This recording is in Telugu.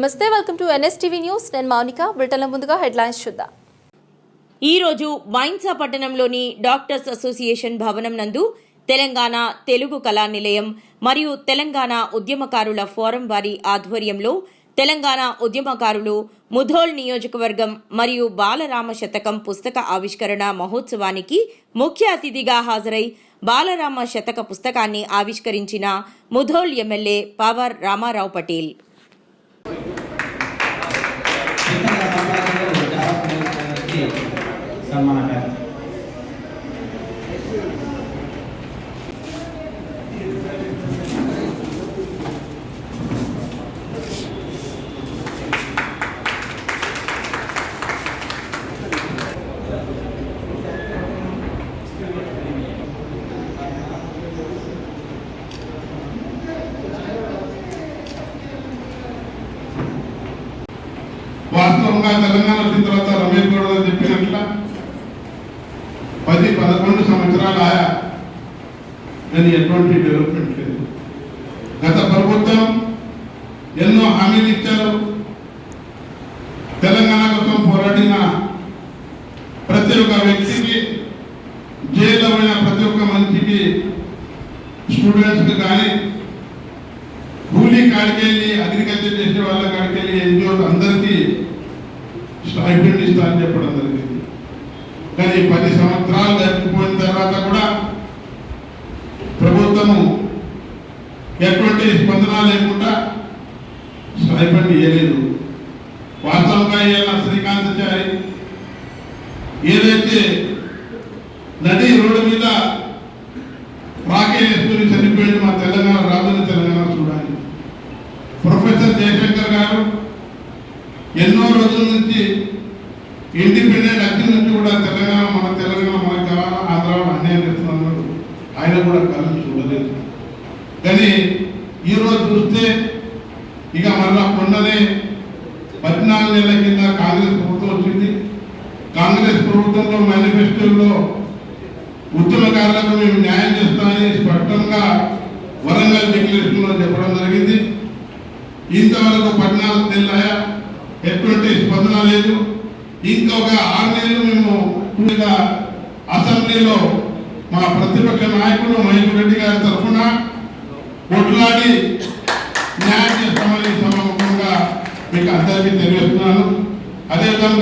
నమస్తే, వెల్కమ్ టు NSTV న్యూస్. నేను మౌనిక. బ్రిటన్లో ముందుగా హెడ్లైన్స్ చూద్దాం. ఈ రోజు మైన్సా పట్టణంలోని డాక్టర్స్ అసోసియేషన్ భవనం నందు తెలంగాణ తెలుగు కళా నిలయం మరియు తెలంగాణ ఉద్యమకారుల ఫోరం వారి ఆధ్వర్యంలో తెలంగాణ ఉద్యమకారులు ముధోల్ నియోజకవర్గం మరియు బాలరామ శతకం పుస్తక ఆవిష్కరణ మహోత్సవానికి ముఖ్య అతిథిగా హాజరై బాలరామ శతక పుస్తకాన్ని ఆవిష్కరించిన ముధోల్ ఎమ్మెల్యే పవర్ రామారావు పటేల్. వాస్తవంగా తెలంగాణ వచ్చిన తర్వాత రమేష్ గౌడ్ గారు చెప్పినట్ల 10-11 సంవత్సరాలు ఆయా కానీ ఎటువంటి డెవలప్మెంట్ లేదు. గత ప్రభుత్వం ఎన్నో హామీలు ఇచ్చారు. తెలంగాణ కోసం పోరాడిన ప్రతి ఒక్క వ్యక్తికి, జైల్లో పోయిన ప్రతి ఒక్క మనిషికి, స్టూడెంట్స్కి కానీ, కూలీ కాడికెళ్ళి అగ్రికల్చర్ చేసే వాళ్ళ కాడికెళ్ళి ఎన్జిఓ అందరికీ స్టైపెండ్ ఇస్తారని చెప్పడం జరిగింది. కానీ 10 సంవత్సరాలు గడిచిపోయిన తర్వాత కూడా ప్రభుత్వము ఎటువంటి స్పందన లేకుండా స్టైపెండ్ ఇవ్వలేదు. వాస్తవంగా ఇవాళ శ్రీకాంతాచారి ఏదైతే నడి రోడ్డు మీద రాకేష్ వేసుకుని చనిపోయింది మా తెలంగాణ రాజుని తెలంగాణ చూడాలి. ప్రొఫెసర్ జయశంకర్ గారు ఎన్నో రోజుల నుంచి ఇండిపెండెంట్ అక్కడి నుంచి కూడా తెలంగాణ మనకు కావాలా, ఆంధ్రాలో అన్యాయం చేస్తున్నారు. ఆయన కూడా కళ్ళు చూడలేదు. కానీ ఈరోజు చూస్తే ఇక మళ్ళా మొన్ననే 14 నెలల కింద కాంగ్రెస్ ప్రభుత్వం వచ్చింది. కాంగ్రెస్ ప్రభుత్వంలో మేనిఫెస్టోలో ఉద్యమకారులకు మేము న్యాయం చేస్తామని స్పష్టంగా వరంగల్ డిక్లరేషన్లో చెప్పడం జరిగింది. ఇంతవరకు 14 నెలలయా ఎటువంటి స్పందన లేదు. ఇంకొక 6 నెలలు మేము అసెంబ్లీలో మా ప్రతిపక్ష నాయకులు మహేష్ రెడ్డి గారి తరఫున కొట్లాడి న్యాయం చేస్తామని సభముఖంగా మీకు అందరికీ తెలియజేస్తున్నాను. అదేవిధంగా